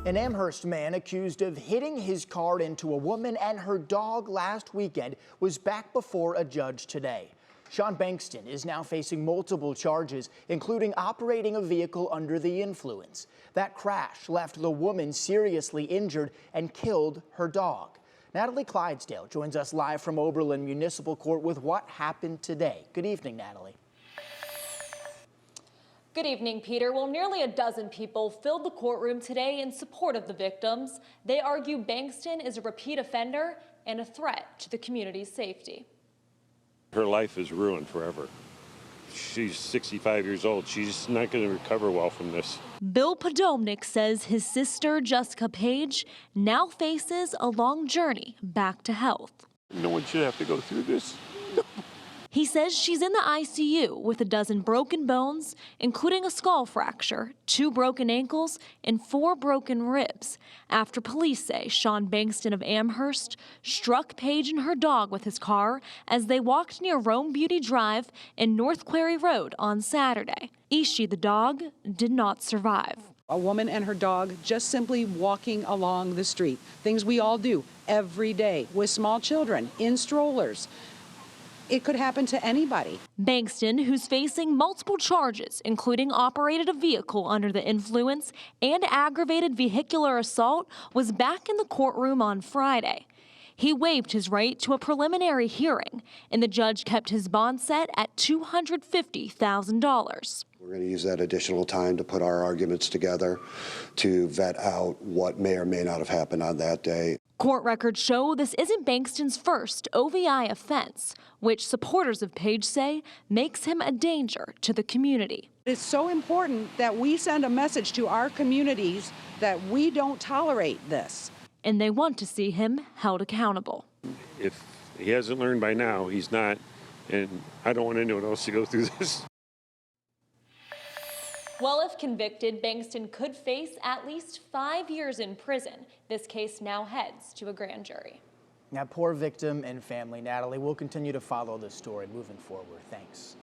An Amherst man accused of hitting his car into a woman and her dog last weekend was back before a judge today. Sean Bankston is now facing multiple charges, including operating a vehicle under the influence. That crash left the woman seriously injured and killed her dog. Natalie Clydesdale joins us live from Oberlin Municipal Court with what happened today. Good evening, Natalie. Good evening, Peter. Well, nearly a dozen people filled the courtroom today in support of the victims. They argue Bankston is a repeat offender and a threat to the community's safety. Her life is ruined forever. She's 65 years old. She's not going to recover well from this. Bill Pogomnik says his sister, Jessica Paige, now faces a long journey back to health. No one should have to go through this. He says she's in the ICU with a dozen broken bones, including a skull fracture, 2 broken ankles, and 4 broken ribs, after police say Sean Bankston of Amherst struck Paige and her dog with his car as they walked near Rome Beauty Drive and North Quarry Road on Saturday. Ishe, the dog, did not survive. A woman and her dog just simply walking along the street, things we all do every day with small children in strollers. It could happen to anybody. Bankston, who's facing multiple charges, including operated a vehicle under the influence and aggravated vehicular assault, was back in the courtroom on Friday. He waived his right to a preliminary hearing, and the judge kept his bond set at $250,000. We're going to use that additional time to put our arguments together to vet out what may or may not have happened on that day. Court records show this isn't Bankston's first OVI offense, which supporters of Paige say makes him a danger to the community. It's so important that we send a message to our communities that we don't tolerate this. And they want to see him held accountable. If he hasn't learned by now, he's not, and I don't want anyone else to go through this. Well, if convicted, Bankston could face at least 5 years in prison. This case now heads to a grand jury. That poor victim and family, Natalie. We'll continue to follow this story moving forward. Thanks.